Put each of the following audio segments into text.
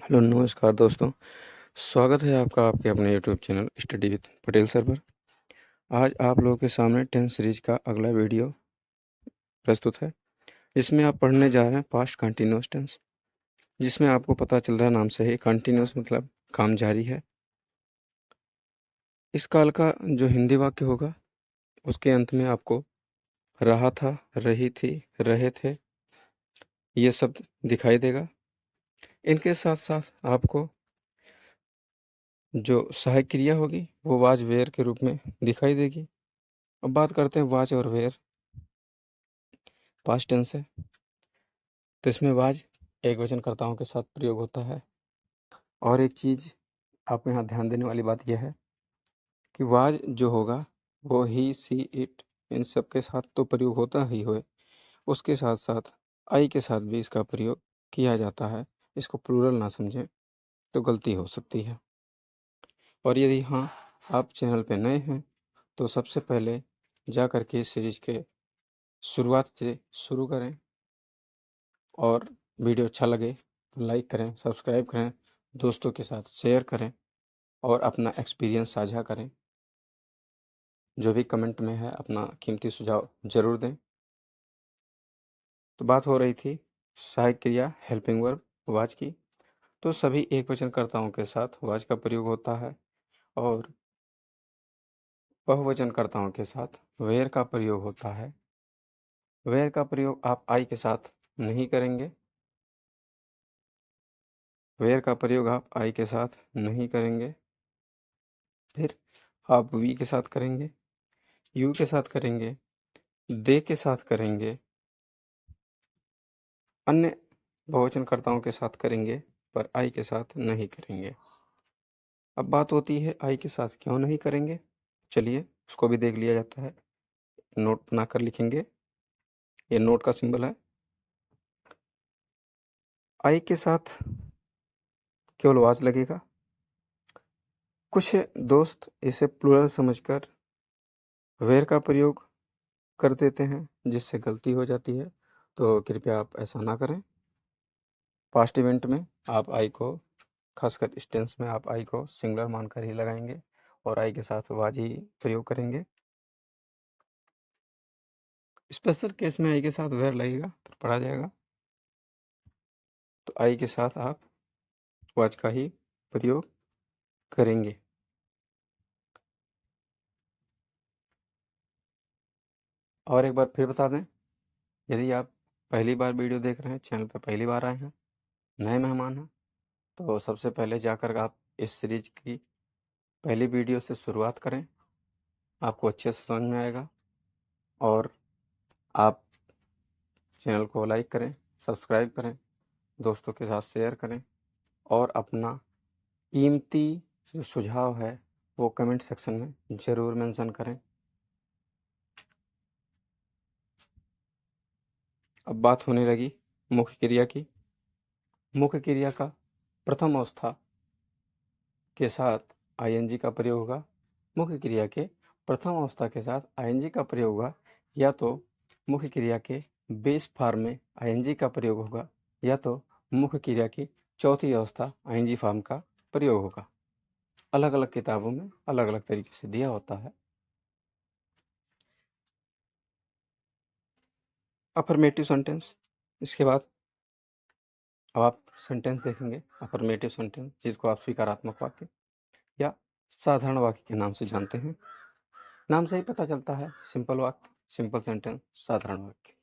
Hello, नमस्कार दोस्तों। स्वागत है आपका आपके अपने YouTube channel study with Patel sir पर। आज आप लोगों के सामने 10th सीरीज का अगला वीडियो प्रस्तुत है, जिसमें आप पढ़ने जा रहे हैं पास्ट कंटिन्यूअस टेंस, जिसमें आपको पता चल रहा है नाम से ही कंटिन्यूअस मतलब काम जारी है। इस काल का जो हिंदी वाक्य होगा उसके अंत में आपको रहा था, रही थी, रहे थे, ये सब दिखाई देगा। इनके साथ साथ आपको जो सहायक क्रिया होगी वो वाज वेयर के रूप में दिखाई देगी। अब बात करते हैं वाज और वेयर। पास्ट टेंस है तो इसमें वाज एकवचनकर्ताओं के साथ प्रयोग होता है। और एक चीज़ आपको यहाँ ध्यान देने वाली बात यह है कि वाज जो होगा वो ही, सी, इट इन सब के साथ तो प्रयोग होता ही हो, उसके साथ साथ आई के साथ भी इसका प्रयोग किया जाता है। इसको प्लूरल ना समझें तो गलती हो सकती है। और यदि हाँ आप चैनल पे नए हैं तो सबसे पहले जा कर के इस सीरीज के शुरुआत से शुरू करें, और वीडियो अच्छा लगे तो लाइक करें, सब्सक्राइब करें, दोस्तों के साथ शेयर करें और अपना एक्सपीरियंस साझा करें। जो भी कमेंट में है अपना कीमती सुझाव ज़रूर दें। तो बात हो रही थी सहायक क्रिया हेल्पिंग वर्ब वाज की। तो सभी एकवचनकर्ताओं के साथ वाज का प्रयोग होता है और बहुवचनकर्ताओं के साथ वेयर का प्रयोग होता है। वेयर का प्रयोग आप आई के साथ नहीं करेंगे। वेयर का प्रयोग आप आई के साथ नहीं करेंगे। फिर आप वी के साथ करेंगे, यू के साथ करेंगे, दे के साथ करेंगे, अन्य बहुवचनकर्ताओं के साथ करेंगे, पर आई के साथ नहीं करेंगे। अब बात होती है आई के साथ क्यों नहीं करेंगे। चलिए उसको भी देख लिया जाता है। नोट बनाकर लिखेंगे, ये नोट का सिंबल है। आई के साथ केवल वाज लगेगा। कुछ दोस्त इसे प्लूरल समझकर वेयर का प्रयोग कर देते हैं, जिससे गलती हो जाती है, तो कृपया आप ऐसा ना करें। पास्ट इवेंट में आप आई को, खासकर इस टेंस में आप आई को सिंगुलर मानकर ही लगाएंगे और आई के साथ वाज ही प्रयोग करेंगे। स्पेशल केस में आई के साथ वेयर लगेगा तो पढ़ा जाएगा, तो आई के साथ आप वाज का ही प्रयोग करेंगे। और एक बार फिर बता दें, यदि आप पहली बार वीडियो देख रहे हैं, चैनल पर पहली बार आए हैं, नए मेहमान हैं, तो सबसे पहले जाकर आप इस सीरीज की पहली वीडियो से शुरुआत करें। आपको अच्छे से समझ में आएगा। और आप चैनल को लाइक करें, सब्सक्राइब करें, दोस्तों के साथ शेयर करें और अपना कीमती जो सुझाव है वो कमेंट सेक्शन में ज़रूर मेंशन करें। अब बात होने लगी मुख्य क्रिया की। मुख्य क्रिया का प्रथम अवस्था के साथ आईएनजी का प्रयोग होगा। मुख्य क्रिया के प्रथम अवस्था के साथ आईएनजी का प्रयोग होगा, या तो मुख्य क्रिया के बेस फॉर्म में आईएनजी का प्रयोग होगा, या तो मुख्य क्रिया की चौथी अवस्था आईएनजी फॉर्म का प्रयोग होगा। अलग अलग किताबों में अलग अलग तरीके से दिया होता है। अफर्मेटिव सेंटेंस, इसके बाद अब आप सेंटेंस देखेंगे। अफर्मेटिव सेंटेंस जिसको आप स्वीकारात्मक वाक्य या साधारण वाक्य के नाम से जानते हैं। नाम से ही पता चलता है, सिंपल वाक्य, सिंपल सेंटेंस, साधारण वाक्य।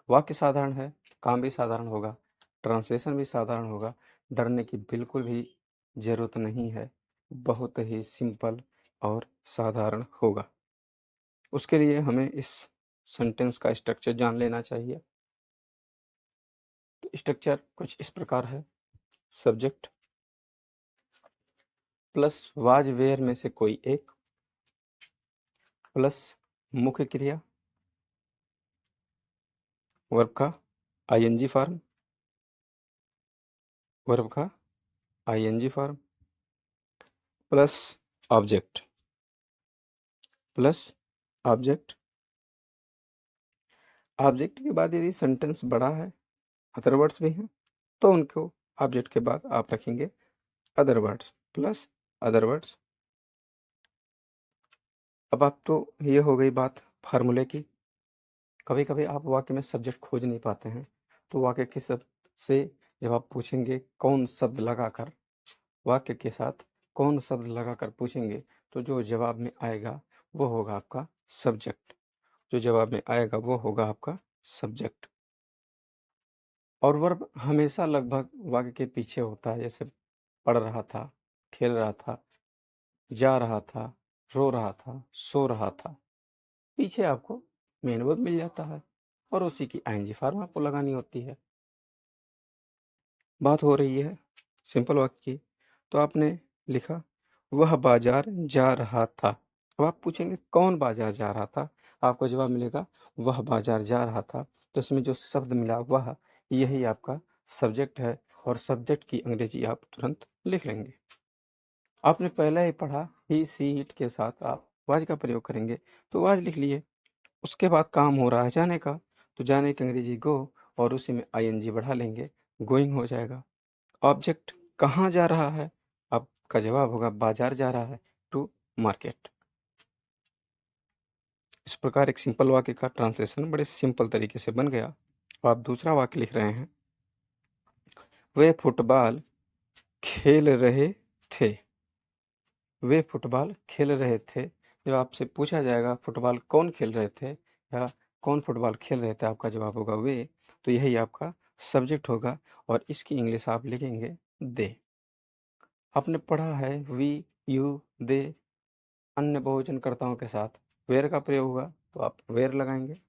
वाक्य साधारण है, काम भी साधारण होगा, ट्रांसलेशन भी साधारण होगा। डरने की बिल्कुल भी ज़रूरत नहीं है, बहुत ही सिंपल और साधारण होगा। उसके लिए हमें इस सेंटेंस का स्ट्रक्चर जान लेना चाहिए। तो स्ट्रक्चर कुछ इस प्रकार है। सब्जेक्ट प्लस वाज वेयर में से कोई एक प्लस मुख्य क्रिया, वर्ब का आईएनजी फॉर्म, वर्ब का ING form plus object, plus object. Object के बाद यदि सेंटेंस बड़ा है, अदर वर्ड्स भी हैं, तो उनको ऑब्जेक्ट के बाद आप रखेंगे other words plus other words. अब आप तो ये हो गई बात फार्मूले की। कभी कभी आप वाक्य में सब्जेक्ट खोज नहीं पाते हैं, तो वाक्य के शब्द से जब आप पूछेंगे कौन शब्द लगाकर, वाक्य के साथ कौन शब्द लगाकर पूछेंगे, तो जो जवाब में आएगा वो होगा आपका सब्जेक्ट। जो जवाब में आएगा वो होगा आपका सब्जेक्ट। और वर्ब हमेशा लगभग वाक्य के पीछे होता है, जैसे पढ़ रहा था, खेल रहा था, जा रहा था, रो रहा था, सो रहा था। पीछे आपको मेन वर्ब मिल जाता है और उसी की आईएनजी फॉर्म आपको लगानी होती है। बात हो रही है सिंपल वाक्य की, तो आपने लिखा वह बाजार जा रहा था। अब आप पूछेंगे कौन बाजार जा रहा था, आपको जवाब मिलेगा वह बाजार जा रहा था। तो इसमें जो शब्द मिला वह, यही आपका सब्जेक्ट है और सब्जेक्ट की अंग्रेजी आप तुरंत लिख लेंगे। आपने पहले ही पढ़ा ही सी इट के साथ आप वाज का प्रयोग करेंगे, तो वाज लिख लिए। उसके बाद काम हो रहा है जाने का, तो जाने की अंग्रेजी गो और उसी में आईएनजी बढ़ा लेंगे, गोइंग हो जाएगा। ऑब्जेक्ट कहाँ जा रहा है, आपका जवाब होगा बाजार जा रहा है, टू मार्केट। इस प्रकार एक सिंपल वाक्य का ट्रांसलेशन बड़े सिंपल तरीके से बन गया। आप दूसरा वाक्य लिख रहे हैं, वे फुटबॉल खेल रहे थे। वे फुटबॉल खेल रहे थे। जब आपसे पूछा जाएगा फुटबॉल कौन खेल रहे थे या कौन फुटबॉल खेल रहे थे, आपका जवाब होगा वे, तो यही आपका सब्जेक्ट होगा और इसकी इंग्लिश आप लिखेंगे दे। आपने पढ़ा है वी, यू, दे अन्य बहुवचनकर्ताओं के साथ वेयर का प्रयोग हुआ, तो आप वेयर लगाएंगे।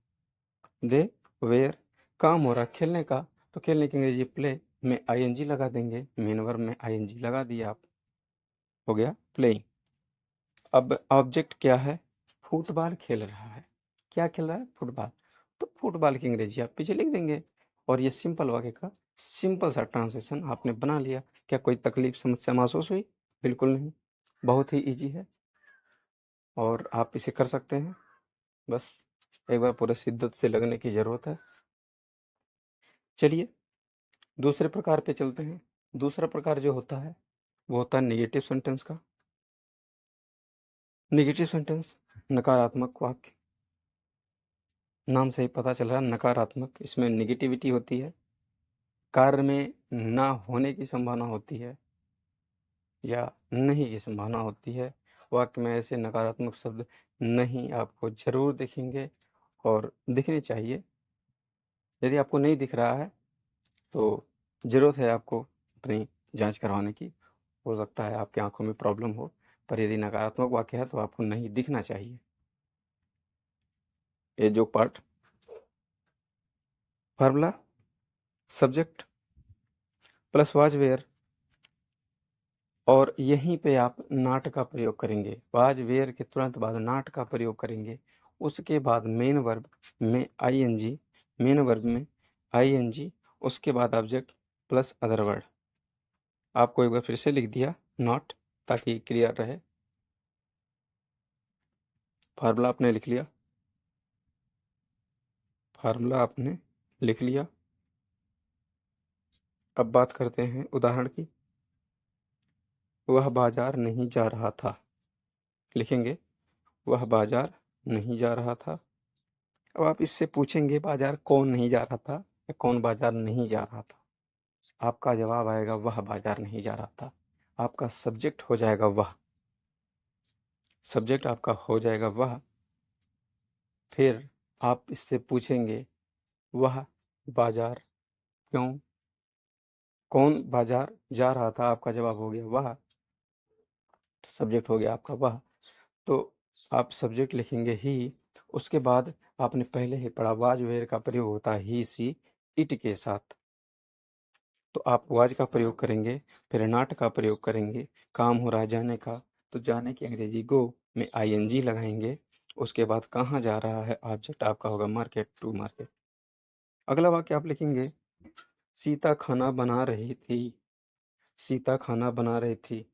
दे वेयर, काम हो रहा खेलने का, तो खेलने की अंग्रेजी प्ले में आईएनजी लगा देंगे, मेन वर्ब में आईएनजी लगा दिया आप, हो गया प्लेइंग। अब ऑब्जेक्ट क्या है, फुटबॉल खेल रहा है। क्या खेल रहा है, फुटबॉल, तो फुटबॉल की अंग्रेजी आप पीछे लिख देंगे और ये सिंपल वाक्य का सिंपल सा ट्रांसलेशन आपने बना लिया। क्या कोई तकलीफ समस्या महसूस हुई, बिल्कुल नहीं, बहुत ही ईजी है और आप इसे कर सकते हैं। बस एक बार पूरे शिद्दत से लगने की ज़रूरत है। चलिए दूसरे प्रकार पे चलते हैं। दूसरा प्रकार जो होता है वो होता है नेगेटिव सेंटेंस का। नेगेटिव सेंटेंस नकारात्मक वाक्य, नाम से ही पता चल रहा है नकारात्मक, इसमें नेगेटिविटी होती है, कार्य में ना होने की संभावना होती है या नहीं की संभावना होती है। वाक्य में ऐसे नकारात्मक शब्द नहीं आपको जरूर दिखेंगे और दिखने चाहिए। यदि आपको नहीं दिख रहा है तो ज़रूरत है आपको अपनी जांच करवाने की। हो सकता है आपकी आंखों में प्रॉब्लम हो, पर यदि नकारात्मक वाक्य है तो आपको नहीं दिखना चाहिए। ये जो part formula subject plus was were, और यहीं पे आप नाट का प्रयोग करेंगे। वाज वेयर के तुरंत बाद नाट का प्रयोग करेंगे। उसके बाद मेन वर्ब में आईएनजी, मेन वर्ब में आईएनजी, उसके बाद ऑब्जेक्ट प्लस अदर वर्ड। आपको एक बार फिर से लिख दिया नॉट, ताकि क्लियर रहे। फार्मूला आपने लिख लिया, फार्मूला आपने लिख लिया। अब बात करते हैं उदाहरण की। वह बाजार नहीं जा रहा था, लिखेंगे वह बाजार नहीं जा रहा था। अब आप इससे पूछेंगे बाजार कौन नहीं जा रहा था या कौन बाजार नहीं जा रहा था, आपका जवाब आएगा वह बाजार नहीं जा रहा था। आपका सब्जेक्ट हो जाएगा वह, सब्जेक्ट आपका हो जाएगा वह। फिर आप इससे पूछेंगे वह बाजार क्यों, कौन बाजार जा रहा था, आपका जवाब हो गया वह, सब्जेक्ट हो गया आपका वह। तो आप सब्जेक्ट लिखेंगे ही, उसके बाद आपने पहले ही पढ़ा वाज वेयर का प्रयोग होता है ही सी इट के साथ, तो आप वाज का प्रयोग करेंगे, फिर नॉट का प्रयोग करेंगे। काम हो रहा है जाने का, तो जाने की अंग्रेजी गो में आईएनजी लगाएंगे। उसके बाद कहाँ जा रहा है, ऑब्जेक्ट आपका होगा मार्केट, टू मार्केट। अगला वाक्य आप लिखेंगे सीता खाना बना रही थी। सीता खाना बना रही थी।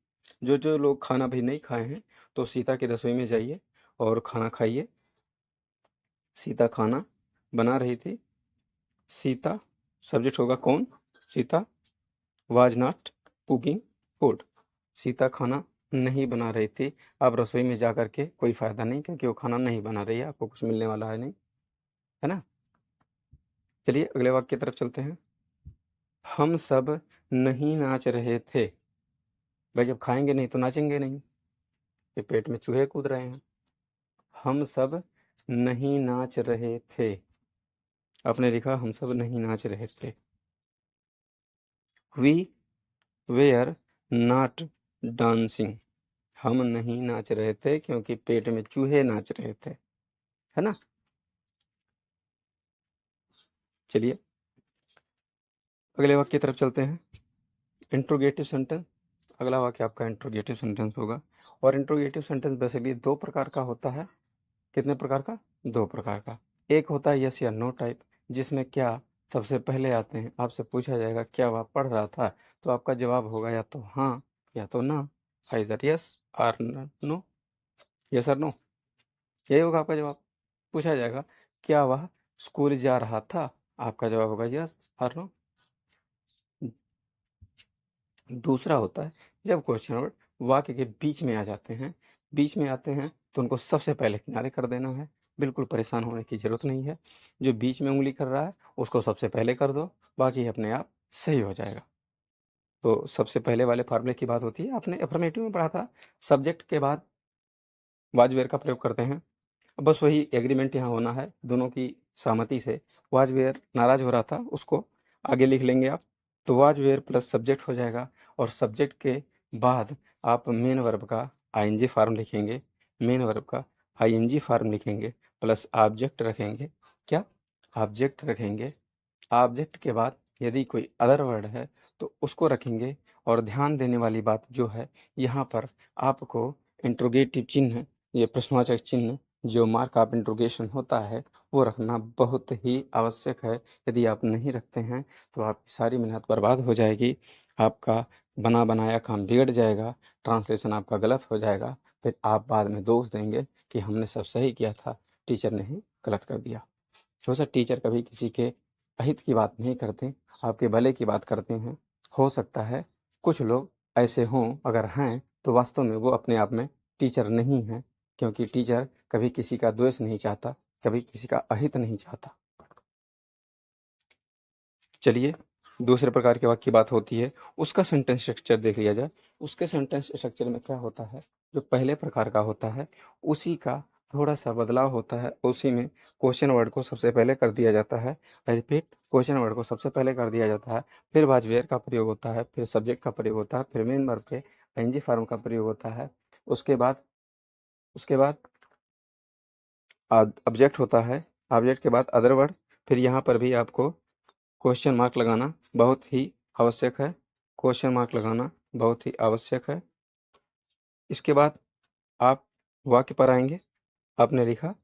जो जो लोग खाना भी नहीं खाए हैं तो सीता की रसोई में जाइए और खाना खाइए। सीता खाना बना रही थी। सीता सब्जेक्ट होगा कौन, Sita, was not cooking food. Sita खाना नहीं बना रही थी। अब रसोई में जा कर के कोई फ़ायदा नहीं, क्योंकि वो खाना नहीं बना रही है, आपको कुछ मिलने वाला है नहीं, है ना? चलिए अगले वाक्य की तरफ चलते हैं। हम सब नहीं नाच रहे थे। भाई जब खाएँगे नहीं तो नाचेंगे नहीं, ये पेट में चूहे कूद रहे हैं। हम सब नहीं नाच रहे थे। आपने लिखा हम सब नहीं नाच रहे थे। We were not dancing. हम नहीं नाच रहे थे क्योंकि पेट में चूहे नाच रहे थे, है ना? चलिए अगले वाक्य की तरफ चलते हैं। Interrogative sentence. अगला वाक्य आपका इंट्रोगेटिव सेंटेंस होगा। और इंट्रोगेटिव सेंटेंस वैसे भी दो प्रकार का होता है। कितने प्रकार का? दो प्रकार का। एक होता है यस या नो टाइप, जिसमें क्या सबसे पहले आते हैं। आपसे पूछा जाएगा क्या वह पढ़ रहा था, तो आपका जवाब होगा या तो हाँ या तो ना, आइदर यस और नो। यस और नो, यही होगा आपका जवाब। पूछा जाएगा क्या वह स्कूल जा रहा था, आपका जवाब होगा यस और नो। दूसरा होता है जब क्वेश्चन वर्ड वाक्य के बीच में आ जाते हैं। बीच में आते हैं तो उनको सबसे पहले किनारे कर देना है। बिल्कुल परेशान होने की ज़रूरत नहीं है। जो बीच में उँगली कर रहा है उसको सबसे पहले कर दो, बाकी अपने आप सही हो जाएगा। तो सबसे पहले वाले फार्मूले की बात होती है, आपने अफ़र्मेटिव में पढ़ा था। सब्जेक्ट के बाद वाज वेयर का प्रयोग करते हैं। बस वही एग्रीमेंट यहाँ होना है दोनों की सहमति से। वाज वेयर नाराज़ हो रहा था, उसको आगे लिख लेंगे आप। तो वाज वेयर प्लस सब्जेक्ट हो जाएगा, और सब्जेक्ट के बाद आप मेन वर्ब का आईएनजी फॉर्म लिखेंगे। मेन वर्ब का आईएनजी फॉर्म लिखेंगे प्लस ऑब्जेक्ट रखेंगे। क्या? ऑब्जेक्ट रखेंगे। ऑब्जेक्ट के बाद यदि कोई अदर वर्ड है तो उसको रखेंगे। और ध्यान देने वाली बात जो है, यहाँ पर आपको इंट्रोगेटिव चिन्ह, ये प्रश्नवाचक चिन्ह जो मार्क ऑफ इंट्रोगेशन होता है, वो रखना बहुत ही आवश्यक है। यदि आप नहीं रखते हैं तो आपकी सारी मेहनत बर्बाद हो जाएगी। आपका बना बनाया काम बिगड़ जाएगा, ट्रांसलेशन आपका गलत हो जाएगा। फिर आप बाद में दोष देंगे कि हमने सब सही किया था, टीचर ने ही गलत कर दिया। हो सकता टीचर कभी किसी के अहित की बात नहीं करते, आपके भले की बात करते हैं। हो सकता है कुछ लोग ऐसे हों, अगर हैं तो वास्तव में वो अपने आप में टीचर नहीं हैं, क्योंकि टीचर कभी किसी का द्वेष नहीं चाहता, कभी किसी का अहित नहीं चाहता। चलिए दूसरे प्रकार के वाक्य की बात होती है, उसका सेंटेंस स्ट्रक्चर देख लिया जाए। उसके सेंटेंस स्ट्रक्चर में क्या होता है, जो पहले प्रकार का होता है उसी का थोड़ा सा बदलाव होता है। उसी में क्वेश्चन वर्ड को सबसे पहले कर दिया जाता है। रिपीट, क्वेश्चन वर्ड को सबसे पहले कर दिया जाता है, फिर वाज वेयर का प्रयोग होता है, फिर सब्जेक्ट का प्रयोग होता है, फिर मेन वर्ब के आईएनजी फॉर्म का प्रयोग होता है। उसके बाद ऑब्जेक्ट होता है। ऑब्जेक्ट के बाद अदर वर्ड। फिर यहाँ पर भी आपको क्वेश्चन मार्क लगाना बहुत ही आवश्यक है। क्वेश्चन मार्क लगाना बहुत ही आवश्यक है। इसके बाद आप वाक्य पर आएंगे। आपने लिखा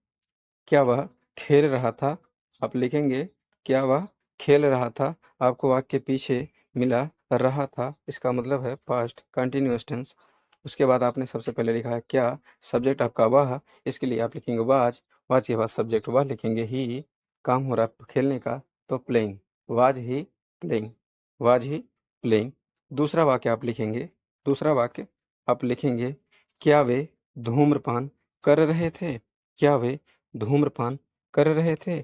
क्या वह खेल रहा था, आप लिखेंगे क्या वह खेल रहा था। आपको वाक्य के पीछे मिला रहा था, इसका मतलब है पास्ट कंटिन्यूअस टेंस। उसके बाद आपने सबसे पहले लिखा है क्या, सब्जेक्ट आपका वह, इसके लिए आप लिखेंगे वाज। वाज के बाद सब्जेक्ट वह लिखेंगे ही, काम हो रहा है खेलने का तो playing, was he playing, was he playing. दूसरा वाक्य आप लिखेंगे क्या वे धूम्रपान कर रहे थे, क्या वे धूम्रपान कर रहे थे।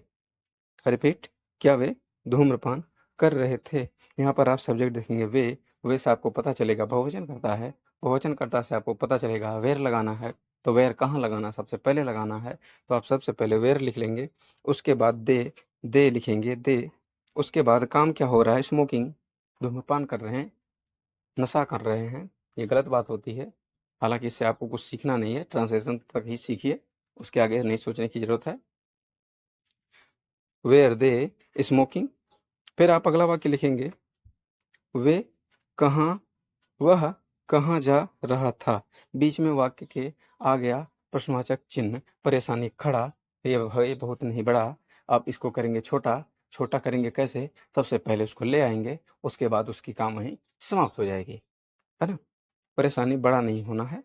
रिपीट, क्या वे धूम्रपान कर रहे थे। यहाँ पर आप सब्जेक्ट देखेंगे वे से आपको पता चलेगा बहुवचन करता है। बहुवचन कर्ता से आपको पता चलेगा वेयर लगाना है, तो वेयर कहाँ लगाना, सबसे पहले लगाना है, तो आप सबसे पहले वेयर लिख लेंगे। उसके बाद दे लिखेंगे दे। उसके बाद काम क्या हो रहा है, स्मोकिंग, धूम्रपान कर रहे हैं, नशा कर रहे हैं। ये गलत बात होती है, हालांकि इससे आपको कुछ सीखना नहीं है, ट्रांसलेशन तक ही सीखिए, उसके आगे नहीं सोचने की जरूरत है। Were they smoking. फिर आप अगला वाक्य लिखेंगे वे कहाँ वह कहाँ जा रहा था। बीच में वाक्य के आ गया प्रश्नवाचक चिन्ह परेशानी खड़ा। ये है बहुत नहीं बड़ा, आप इसको करेंगे छोटा। छोटा करेंगे कैसे, सबसे पहले उसको ले आएंगे, उसके बाद उसकी काम वहीं समाप्त हो जाएगी, है ना? परेशानी बड़ा नहीं होना है,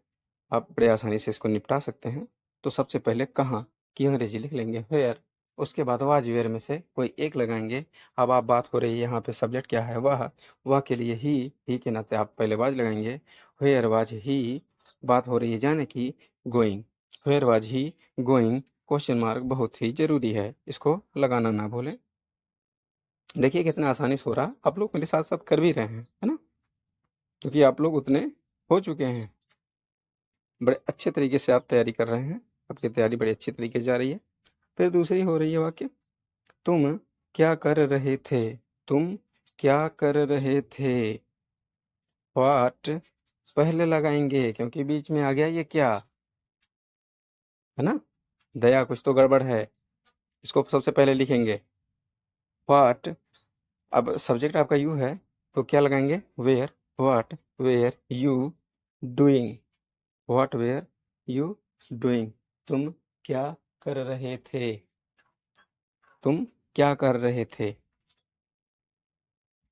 आप बड़े आसानी से इसको निपटा सकते हैं। तो सबसे पहले कहाँ की अंग्रेजी लिख लेंगे वेयर। उसके बाद वाज वेयर में से कोई एक लगाएंगे। अब आप बात हो रही है यहाँ पे सब्जेक्ट क्या है, वह के लिए ही के नाते आप पहले वाज लगाएंगे। वेयर वाज ही, बात हो रही है जाने की, going. Were was he going, question mark बहुत ही जरूरी है, इसको लगाना ना भूलें। देखिए कितना आसानी से हो रहा, आप लोग मेरे साथ साथ कर भी रहे हैं, है ना, क्योंकि आप लोग उतने हो चुके हैं, बड़े अच्छे तरीके से आप तैयारी कर रहे हैं, आपकी तैयारी बड़ी अच्छी तरीके से जा रही है। फिर दूसरी हो रही है वाक्य, तुम क्या कर रहे थे, तुम क्या कर रहे थे। व्हाट पहले लगाएंगे क्योंकि बीच में आ गया ये क्या, है ना, दया कुछ तो गड़बड़ है, इसको सबसे पहले लिखेंगे। व्हाट, अब सब्जेक्ट आपका यू है तो क्या लगाएंगे, were. What were you doing, what were you doing, तुम क्या कर रहे थे, तुम क्या कर रहे थे।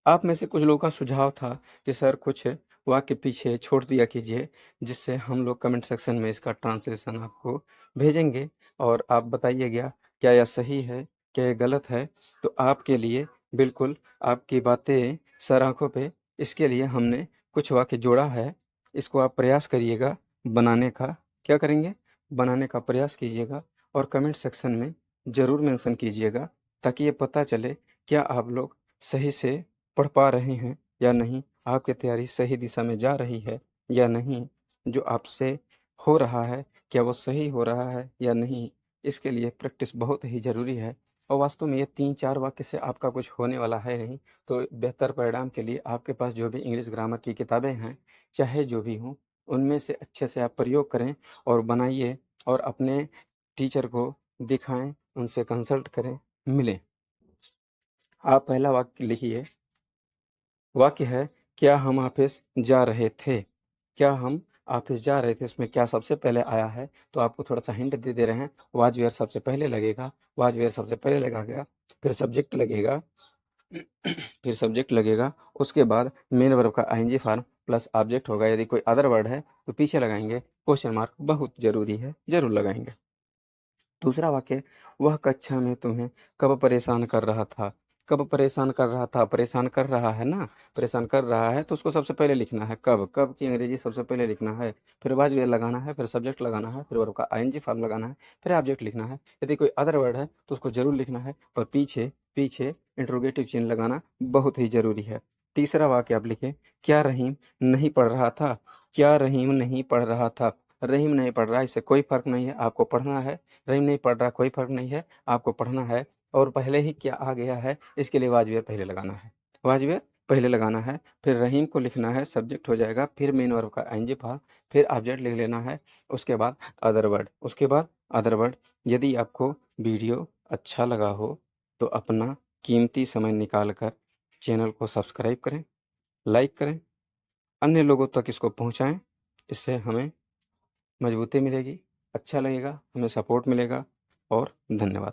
आप में से कुछ लोगों का सुझाव था कि सर कुछ वाक्य पीछे छोड़ दिया कीजिए, जिससे हम लोग कमेंट सेक्शन में इसका ट्रांसलेशन आपको भेजेंगे और आप बताइएगा क्या यह सही है, क्या यह गलत है। तो आपके लिए बिल्कुल आपकी बातें सर आँखों पे, इसके लिए हमने कुछ वाक्य जोड़ा है, इसको आप प्रयास करिएगा बनाने का। क्या करेंगे, बनाने का प्रयास कीजिएगा और कमेंट सेक्शन में ज़रूर मेंशन कीजिएगा, ताकि ये पता चले क्या आप लोग सही से पढ़ पा रहे हैं या नहीं, आपकी तैयारी सही दिशा में जा रही है या नहीं, जो आपसे हो रहा है क्या वो सही हो रहा है या नहीं। इसके लिए प्रैक्टिस बहुत ही ज़रूरी है और वास्तव में ये 3-4 वाक्य से आपका कुछ होने वाला है नहीं। तो बेहतर परिणाम के लिए आपके पास जो भी इंग्लिश ग्रामर की किताबें हैं, चाहे जो भी हों, उनमें से अच्छे से आप प्रयोग करें और बनाइए और अपने टीचर को दिखाएँ, उनसे कंसल्ट करें, मिलें। आप पहला वाक्य लिखिए, वाक्य है क्या हम ऑफिस जा रहे थे, क्या हम ऑफिस जा रहे थे, इसमें क्या सबसे पहले आया है, तो आपको थोड़ा सा हिंट दे रहे हैं। वाज वेयर सबसे पहले लगेगा, वाज वेयर सबसे पहले लगा गया, फिर सब्जेक्ट लगेगा, फिर सब्जेक्ट लगेगा, उसके बाद मेन वर्ब का आईएनजी फॉर्म प्लस ऑब्जेक्ट होगा। यदि कोई अदर वर्ड है तो पीछे लगाएंगे, क्वेश्चन मार्क बहुत जरूरी है, जरूर लगाएंगे। दूसरा वाक्य, वह कक्षा में तुम्हें कब परेशान कर रहा था, कब परेशान कर रहा था, परेशान कर रहा है ना, परेशान कर रहा है तो उसको सबसे पहले लिखना है, कब, कब की अंग्रेजी सबसे पहले लिखना है, फिर वाज वेयर लगाना है, फिर सब्जेक्ट लगाना है, फिर वर्ब का आईएनजी फॉर्म लगाना है, फिर ऑब्जेक्ट लिखना है। यदि कोई अदर वर्ड है तो उसको जरूर लिखना है और पीछे पीछे इंट्रोगेटिव चिन्ह लगाना बहुत ही जरूरी है। तीसरा वाक्य आप लिखें, क्या रहीम नहीं पढ़ रहा था, क्या रहीम नहीं पढ़ रहा था। रहीम नहीं पढ़ रहा, इससे कोई फर्क नहीं है, आपको पढ़ना है। रहीम नहीं पढ़ रहा, कोई फर्क नहीं है, आपको पढ़ना है। और पहले ही क्या आ गया है, इसके लिए वाज वेयर पहले लगाना है, वाज वेयर पहले लगाना है, फिर रहीम को लिखना है, सब्जेक्ट हो जाएगा, फिर मेन वर्ब का आईएनजी फॉर्म, फिर ऑब्जेक्ट लिख लेना है, उसके बाद अदर वर्ड, उसके बाद अदर वर्ड। यदि आपको वीडियो अच्छा लगा हो तो अपना कीमती समय निकाल कर चैनल को सब्सक्राइब करें, लाइक करें, अन्य लोगों तक इसको पहुंचाएं। इससे हमें मजबूती मिलेगी, अच्छा लगेगा, हमें सपोर्ट मिलेगा। और धन्यवाद।